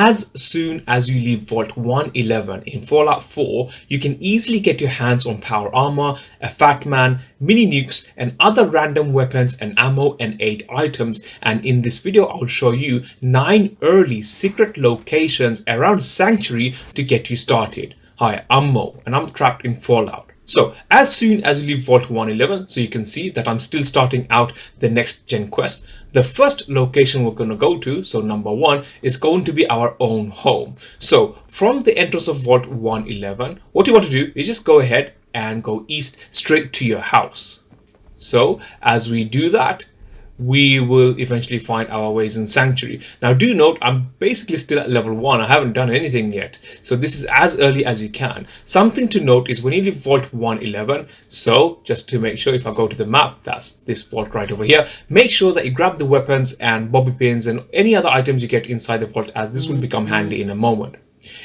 As soon as you leave Vault 111 in Fallout 4, you can easily get your hands on power armor, a fat man, mini nukes, and other random weapons and ammo and aid items. And in this video, I'll show you 9 early secret locations around Sanctuary to get you started. Hi, I'm Mo, and I'm trapped in Fallout. So as soon as you leave Vault 111, so you can see that I'm still starting out the next gen quest. The first location we're going to go to, so number 1, is going to be our own home. So from the entrance of Vault 111, what you want to do is just go ahead and go east straight to your house. So as we do that, we will eventually find our ways in Sanctuary. Now do note, I'm basically still at level 1. I haven't done anything yet. So this is as early as you can. Something to note is when you leave Vault 111, so just to make sure, if I go to the map, that's this vault right over here, make sure that you grab the weapons and bobby pins and any other items you get inside the vault, as this will become handy in a moment.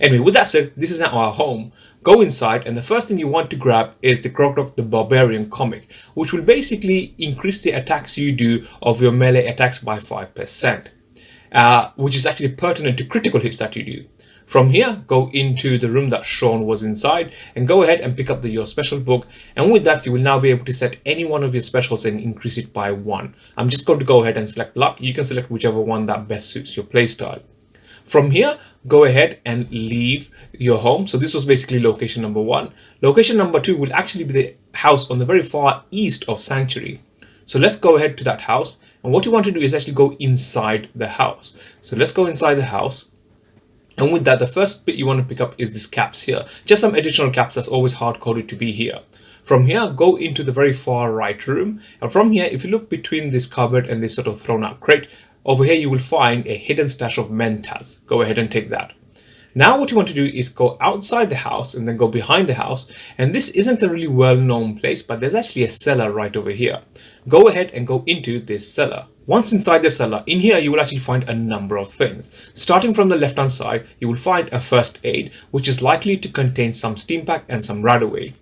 Anyway, with that said, this is now our home. Go inside, and the first thing you want to grab is the Grogdog the Barbarian comic, which will basically increase the attacks you do of your melee attacks by 5%, which is actually pertinent to critical hits that you do. From here, go into the room that Sean was inside and go ahead and pick up your special book, and with that you will now be able to set any one of your specials and increase it by 1. I'm just going to go ahead and select luck. You can select whichever one that best suits your playstyle. From here, go ahead and leave your home. So this was basically location number 1. Location number 2 will actually be the house on the very far east of Sanctuary. So let's go ahead to that house. And what you want to do is actually go inside the house. So let's go inside the house. And with that, the first bit you want to pick up is this caps here. Just some additional caps that's always hard-coded to be here. From here, go into the very far right room. And from here, if you look between this cupboard and this sort of thrown out crate, over here you will find a hidden stash of mentats. Go ahead and take that. Now what you want to do is go outside the house and then go behind the house. And this isn't a really well-known place, but there's actually a cellar right over here. Go ahead and go into this cellar. Once inside the cellar, in here you will actually find a number of things. Starting from the left-hand side, you will find a first aid, which is likely to contain some steam pack and some radaway.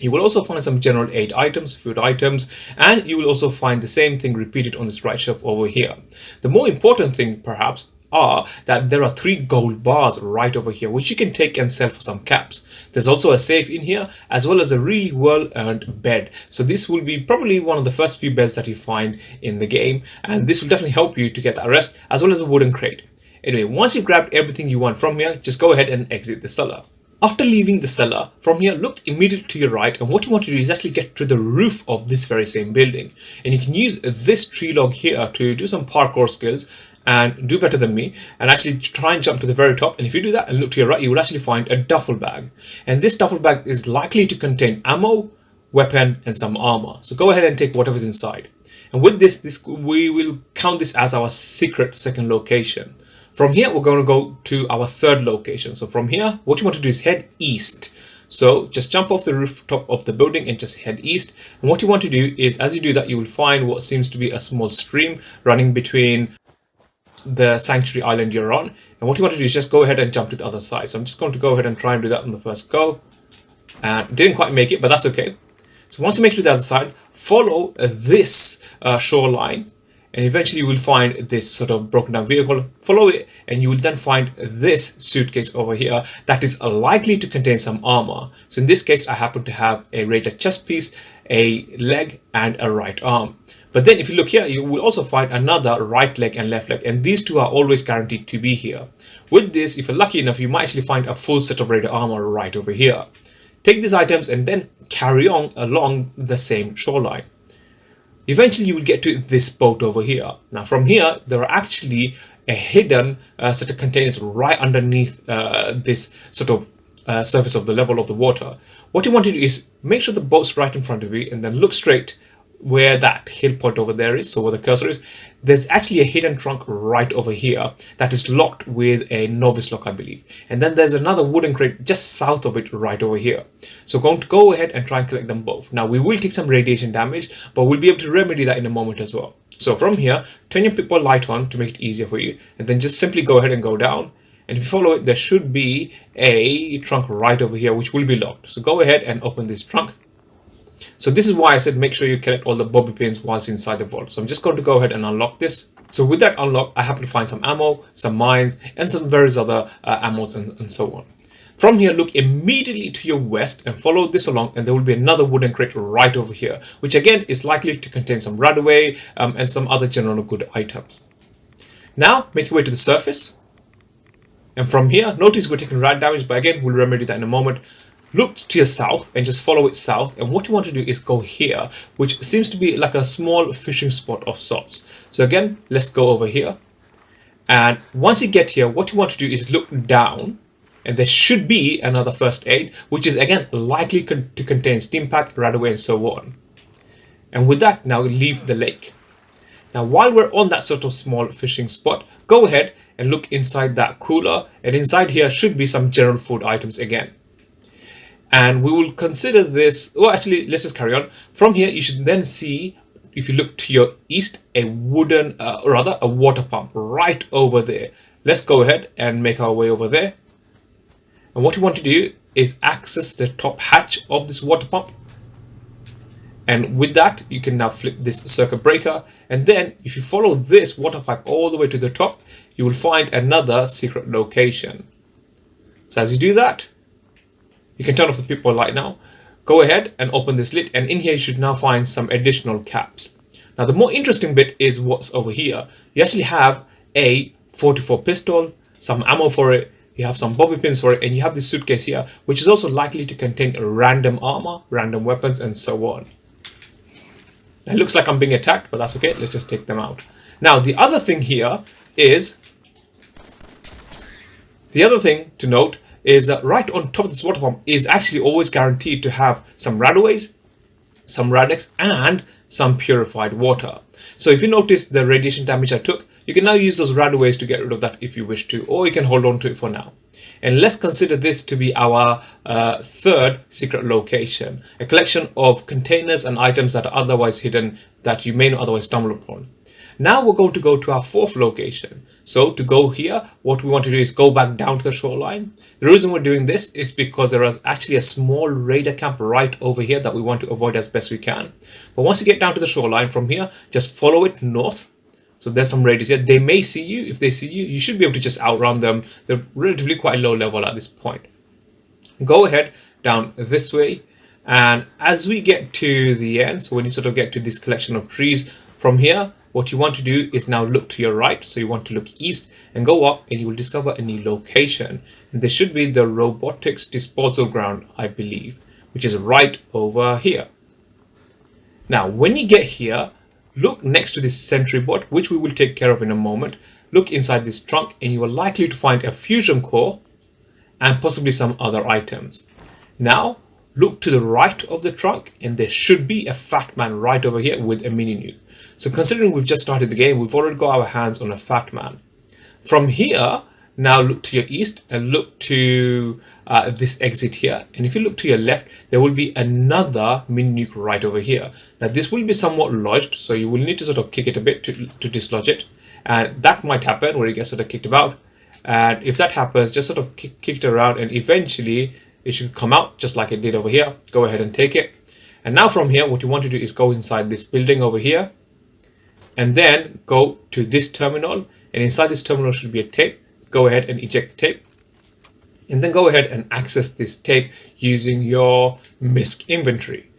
You will also find some general aid items, food items, and you will also find the same thing repeated on this right shelf over here. The more important thing perhaps are that there are 3 gold bars right over here, which you can take and sell for some caps. There's also a safe in here, as well as a really well-earned bed. So this will be probably one of the first few beds that you find in the game, and this will definitely help you to get that rest, as well as a wooden crate. Anyway, once you've grabbed everything you want from here, just go ahead and exit the cellar. After leaving the cellar, from here look immediately to your right, and what you want to do is actually get to the roof of this very same building. And you can use this tree log here to do some parkour skills and do better than me, and actually try and jump to the very top. And if you do that and look to your right, you will actually find a duffel bag. And this duffel bag is likely to contain ammo, weapon, and some armor. So go ahead and take whatever's inside. And with this we will count this as our secret second location. From here, we're going to go to our third location. So from here, what you want to do is head east. So just jump off the rooftop of the building and just head east. And what you want to do is, as you do that, you will find what seems to be a small stream running between the Sanctuary Island you're on. And what you want to do is just go ahead and jump to the other side. So I'm just going to go ahead and try and do that on the first go. And didn't quite make it, but that's okay. So once you make it to the other side, follow this shoreline. And eventually you will find this sort of broken down vehicle. Follow it, and you will then find this suitcase over here that is likely to contain some armor. So in this case, I happen to have a rated chest piece, a leg, and a right arm. But then if you look here, you will also find another right leg and left leg, and these two are always guaranteed to be here. With this, if you're lucky enough, you might actually find a full set of rated armor right over here. Take these items and then carry on along the same shoreline. Eventually you will get to this boat over here. Now from here, there are actually a hidden set of containers right underneath this sort of surface of the level of the water. What you want to do is make sure the boat's right in front of you, and then look straight where that hill point over there is, so where the cursor is. There's actually a hidden trunk right over here that is locked with a novice lock, I believe. And then there's another wooden crate just south of it right over here. So going to go ahead and try and collect them both. Now we will take some radiation damage, but we'll be able to remedy that in a moment as well. So from here, turn your people light on to make it easier for you, and then just simply go ahead and go down. And if you follow it, there should be a trunk right over here which will be locked. So go ahead and open this trunk. So this is why I said make sure you collect all the bobby pins whilst inside the vault. So I'm just going to go ahead and unlock this. So with that unlock, I happen to find some ammo, some mines, and some various other ammos and so on. From here, look immediately to your west and follow this along, and there will be another wooden crate right over here, which again is likely to contain some radaway and some other general good items. Now, make your way to the surface. And from here, notice we're taking rad damage, but again, we'll remedy that in a moment. Look to your south and just follow it south. And what you want to do is go here, which seems to be like a small fishing spot of sorts. So again, let's go over here. And once you get here, what you want to do is look down. And there should be another first aid, which is again likely to contain steam pack, radaway, and so on. And with that, now leave the lake. Now, while we're on that sort of small fishing spot, go ahead and look inside that cooler. And inside here should be some general food items again. And we will consider this. Well, actually, let's just carry on. From here, you should then see, if you look to your east, a wooden, a water pump right over there. Let's go ahead and make our way over there. And what you want to do is access the top hatch of this water pump. And with that, you can now flip this circuit breaker. And then if you follow this water pipe all the way to the top, you will find another secret location. So as you do that, you can turn off the people light now. Go ahead and open this lid. And in here, you should now find some additional caps. Now, the more interesting bit is what's over here. You actually have a 44 pistol, some ammo for it. You have some bobby pins for it, and you have this suitcase here, which is also likely to contain random armor, random weapons, and so on. Now, it looks like I'm being attacked, but that's okay. Let's just take them out. Now, the other thing to note is that right on top of this water pump is actually always guaranteed to have some radaways, some radics, and some purified water. So if you notice the radiation damage I took, you can now use those radaways to get rid of that if you wish to, or you can hold on to it for now. And let's consider this to be our third secret location, a collection of containers and items that are otherwise hidden that you may not otherwise stumble upon. Now we're going to go to our fourth location. So to go here, what we want to do is go back down to the shoreline. The reason we're doing this is because there is actually a small raider camp right over here that we want to avoid as best we can. But once you get down to the shoreline from here, just follow it north. So there's some raiders here. They may see you. If they see you, you should be able to just outrun them. They're relatively quite low level at this point. Go ahead down this way. And as we get to the end, so when you sort of get to this collection of trees from here, what you want to do is now look to your right. So you want to look east and go up, and you will discover a new location. And this should be the robotics disposal ground, I believe, which is right over here. Now, when you get here, look next to this sentry bot, which we will take care of in a moment. Look inside this trunk, and you are likely to find a fusion core and possibly some other items. Now, look to the right of the trunk, and there should be a fat man right over here with a mini nuke. So considering we've just started the game, we've already got our hands on a fat man. From here, now look to your east and look to this exit here. And if you look to your left, there will be another mini nuke right over here. Now this will be somewhat lodged, so you will need to sort of kick it a bit to dislodge it. And that might happen where it gets sort of kicked about. And if that happens, just sort of kick it around, and eventually it should come out just like it did over here. Go ahead and take it. And now from here, what you want to do is go inside this building over here. And then go to this terminal, and inside this terminal should be a tape. Go ahead and eject the tape, and then go ahead and access this tape using your MISC inventory.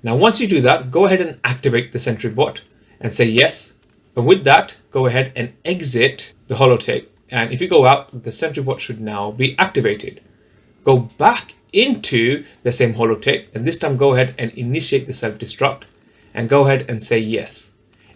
Now once you do that, go ahead and activate the sentry bot and say yes. And with that, go ahead and exit the holotape. And if you go out, the sentry bot should now be activated. Go back into the same holotape, and this time go ahead and initiate the self-destruct, and go ahead and say yes.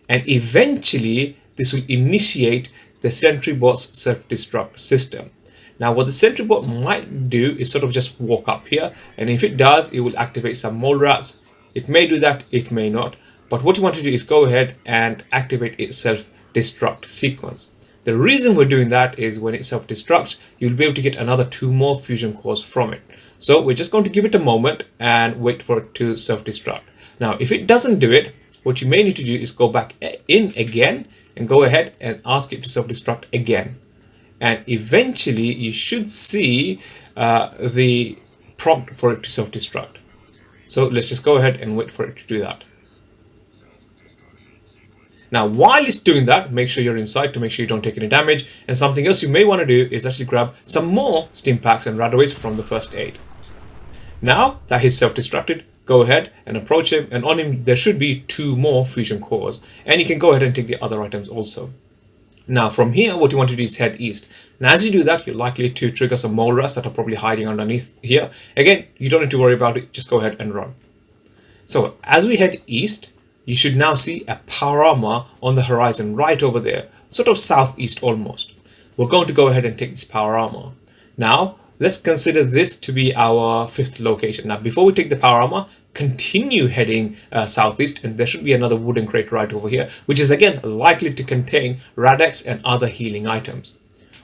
And eventually this will initiate the sentry bot's self-destruct system. Now what the sentry bot might do is sort of just walk up here, and if it does, it will activate some mole rats. It may do that, it may not, but what you want to do is go ahead and activate its self-destruct sequence. The reason we're doing that is when it self-destructs, you'll be able to get another 2 more fusion cores from it. So we're just going to give it a moment and wait for it to self-destruct. Now, if it doesn't do it, what you may need to do is go back in again and go ahead and ask it to self-destruct again. And eventually you should see the prompt for it to self-destruct. So let's just go ahead and wait for it to do that. Now, while it's doing that, make sure you're inside to make sure you don't take any damage. And something else you may want to do is actually grab some more stim packs and radaways from the first aid. Now that he's self-destructed, go ahead and approach him, and on him there should be 2 more fusion cores, and you can go ahead and take the other items also. Now from here, what you want to do is head east. Now as you do that, you're likely to trigger some mole rats that are probably hiding underneath here. Again, you don't need to worry about it, just go ahead and run. So as we head east, you should now see a power armor on the horizon right over there, sort of southeast almost. We're going to go ahead and take this power armor. Now, let's consider this to be our 5th location. Now, before we take the power armor, continue heading southeast, and there should be another wooden crate right over here, which is again likely to contain Radex and other healing items.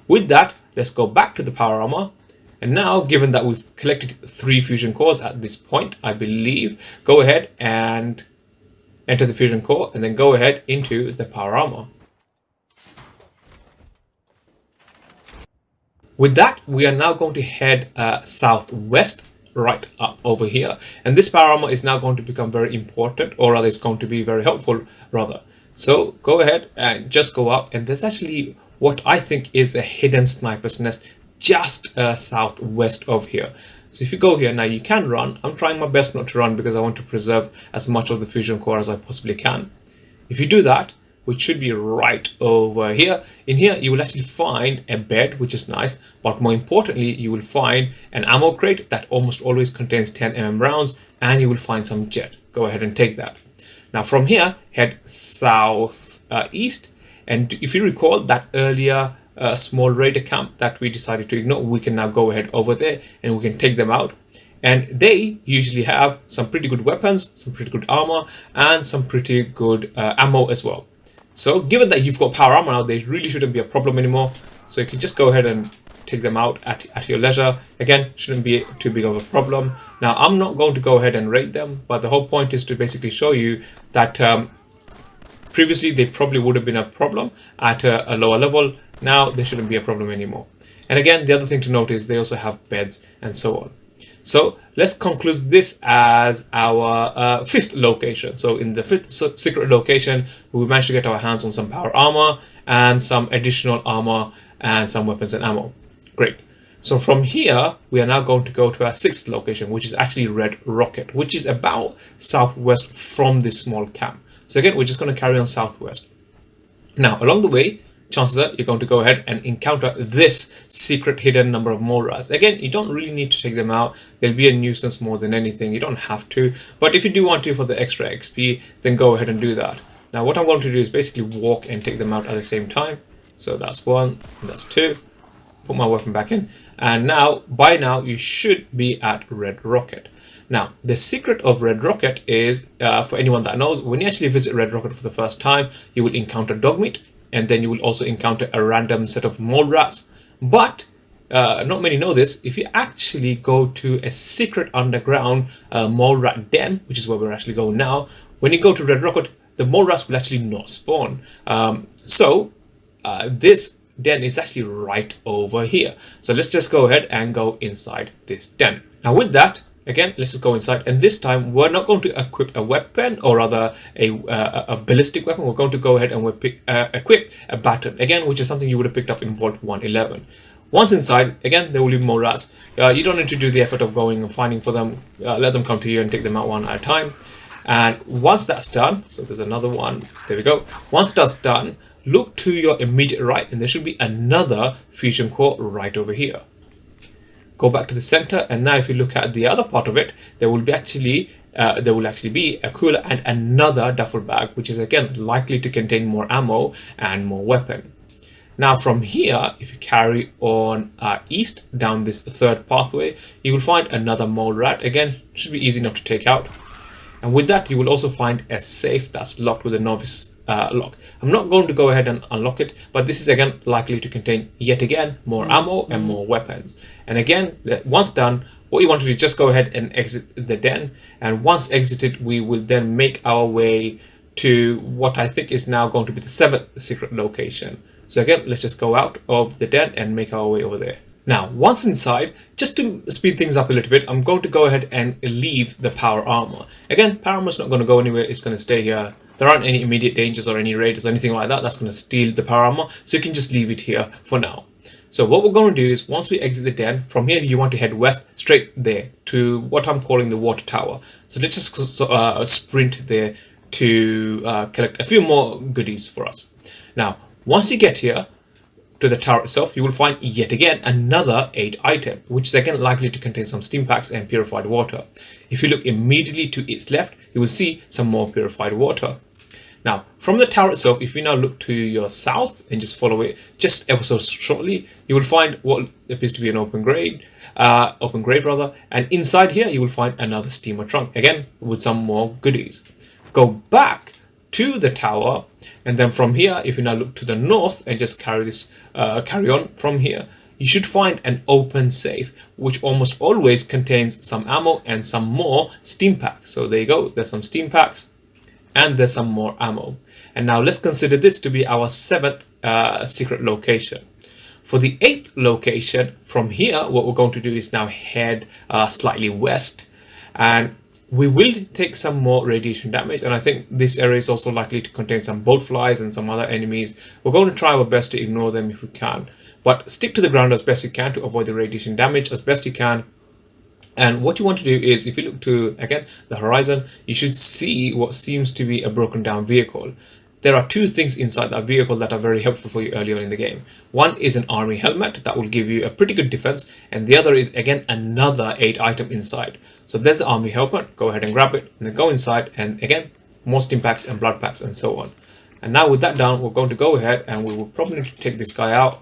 With that, let's go back to the power armor. And now, given that we've collected 3 fusion cores at this point, I believe, go ahead and enter the fusion core, and then go ahead into the power armor. With that, we are now going to head southwest, right up over here. And this power armor is now going to become very important, or rather it's going to be very helpful, rather. So go ahead and just go up, and there's actually what I think is a hidden sniper's nest just southwest of here. So if you go here, now you can run. I'm trying my best not to run because I want to preserve as much of the fusion core as I possibly can. If you do that, which should be right over here, in here you will actually find a bed, which is nice, but more importantly you will find an ammo crate that almost always contains 10mm rounds, and you will find some jet. Go ahead and take that. Now from here, head south east, and if you recall that earlier small raider camp that we decided to ignore, we can now go ahead over there and we can take them out. And they usually have some pretty good weapons, some pretty good armor, and some pretty good ammo as well. So given that you've got power armor now, they really shouldn't be a problem anymore. So you can just go ahead and take them out at your leisure. Again, shouldn't be too big of a problem. Now I'm not going to go ahead and raid them, but the whole point is to basically show you that previously they probably would have been a problem at a lower level. Now they shouldn't be a problem anymore. And again, the other thing to note is they also have beds and so on. So let's conclude this as our 5th location. So in the 5th secret location, we managed to get our hands on some power armor and some additional armor and some weapons and ammo. Great. So from here, we are now going to go to our 6th location, which is actually Red Rocket, which is about southwest from this small camp. So again, we're just going to carry on southwest. Now, along the way, chances are you're going to go ahead and encounter this secret hidden number of mole rats. Again, you don't really need to take them out. They'll be a nuisance more than anything. You don't have to. But if you do want to for the extra XP, then go ahead and do that. Now, what I'm going to do is basically walk and take them out at the same time. So that's 1, that's 2. Put my weapon back in. And now, by now, you should be at Red Rocket. Now, the secret of Red Rocket is, for anyone that knows, when you actually visit Red Rocket for the first time, you will encounter dogmeat. And then you will also encounter a random set of mole rats. But not many know this. If you actually go to a secret underground mole rat den, which is where we're actually going now, when you go to Red Rocket, the mole rats will actually not spawn. This den is actually right over here. So let's just go ahead and go inside this den. Now with that, again, let's just go inside, and this time we're not going to equip a weapon, or rather a ballistic weapon. We're going to go ahead and equip a baton, again, which is something you would have picked up in Vault 111. Once inside, again, there will be more rats. You don't need to do the effort of going and finding for them. Let them come to you and take them out one at a time. And once that's done, so there's another one, there we go. Once that's done, look to your immediate right, and there should be another fusion core right over here. Go back to the center, and now if you look at the other part of it, there will actually be a cooler and another duffel bag, which is again likely to contain more ammo and more weapon. Now from here, if you carry on east down this 3rd pathway, you will find another mole rat. Again, should be easy enough to take out. And with that, you will also find a safe that's locked with a novice lock. I'm not going to go ahead and unlock it, but this is again likely to contain yet again more ammo and more weapons. And again, once done, what you want to do is just go ahead and exit the den. And once exited, we will then make our way to what I think is now going to be the 7th secret location. So again, let's just go out of the den and make our way over there. Now, once inside, just to speed things up a little bit, I'm going to go ahead and leave the power armor. Again, power armor is not going to go anywhere. It's going to stay here there aren't any immediate dangers or any raiders or anything like that that's going to steal the power armor, so you can just leave it here for now. So what we're going to do is, once we exit the den, from here you want to head west straight there to what I'm calling the water tower. So let's just sprint there to collect a few more goodies for us. Now, once you get here to the tower itself, you will find yet again another 8 item, which is again likely to contain some steam packs and purified water. If you look immediately to its left, you will see some more purified water. Now, from the tower itself, if you now look to your south and just follow it just ever so shortly, you will find what appears to be an open grave, and inside here you will find another steamer trunk, again with some more goodies. Go back to the tower, and then from here, if you now look to the north and just carry on from here, you should find an open safe, which almost always contains some ammo and some more steam packs. So there you go, there's some steam packs and there's some more ammo. And now let's consider this to be our 7th secret location. For the 8th location, from here, what we're going to do is now head slightly west, and we will take some more radiation damage, and I think this area is also likely to contain some boat flies and some other enemies. We're going to try our best to ignore them if we can, but stick to the ground as best you can to avoid the radiation damage as best you can. And what you want to do is, if you look to, again, the horizon, you should see what seems to be a broken down vehicle. There are 2 things inside that vehicle that are very helpful for you earlier in the game. One is an army helmet that will give you a pretty good defense, and the other is again another 8 item inside. So there's the army helmet, go ahead and grab it, and then go inside, and again, more steam packs and blood packs and so on. And now with that down, we're going to go ahead and we will probably need to take this guy out.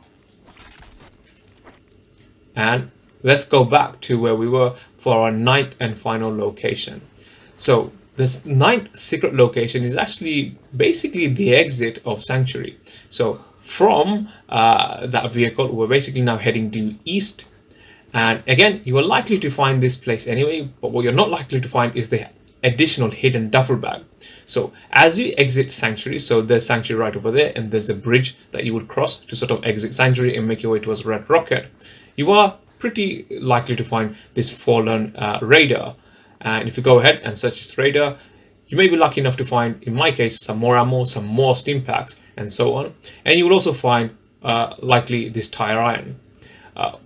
And let's go back to where we were for our 9th and final location. So this 9th secret location is actually basically the exit of Sanctuary. So from that vehicle, we're basically now heading due east. And again, you are likely to find this place anyway, but what you're not likely to find is the additional hidden duffel bag. So as you exit Sanctuary, so there's Sanctuary right over there, and there's the bridge that you would cross to sort of exit Sanctuary and make your way towards Red Rocket. You are pretty likely to find this fallen raider. And if you go ahead and search this raider, you may be lucky enough to find, in my case, some more ammo, some more steam packs, and so on. And you will also find likely this tire iron.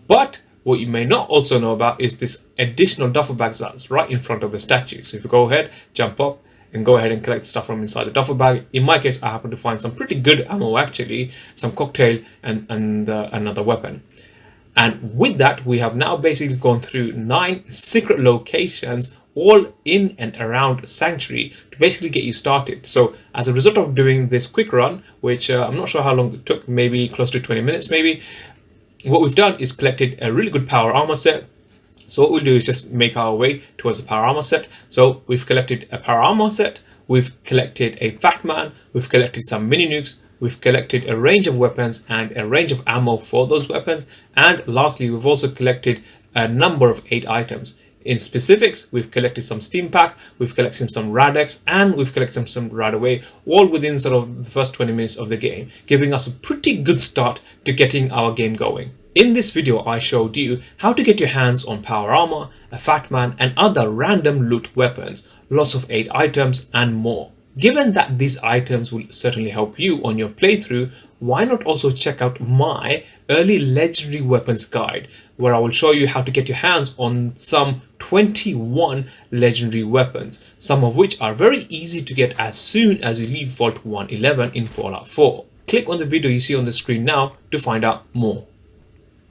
But what you may not also know about is this additional duffel bag that's right in front of the statue. So if you go ahead, jump up, and go ahead and collect the stuff from inside the duffel bag. In my case, I happen to find some pretty good ammo actually, some cocktail and another weapon. And with that, we have now basically gone through 9 secret locations, all in and around Sanctuary, to basically get you started. So as a result of doing this quick run, which I'm not sure how long it took, maybe close to 20 minutes maybe, what we've done is collected a really good power armor set. So what we'll do is just make our way towards the power armor set. So we've collected a power armor set, we've collected a fat man, we've collected some mini nukes, we've collected a range of weapons and a range of ammo for those weapons, and lastly we've also collected a number of 8 items. In specifics, we've collected some steam pack, we've collected some Radex, and we've collected some Radaway, all within sort of the first 20 minutes of the game, giving us a pretty good start to getting our game going. In this video, I showed you how to get your hands on power armor, a fat man, and other random loot weapons, lots of 8 items and more. Given that these items will certainly help you on your playthrough, why not also check out my early legendary weapons guide, where I will show you how to get your hands on some 21 legendary weapons, some of which are very easy to get as soon as you leave Vault 111 in Fallout 4. Click on the video you see on the screen now to find out more.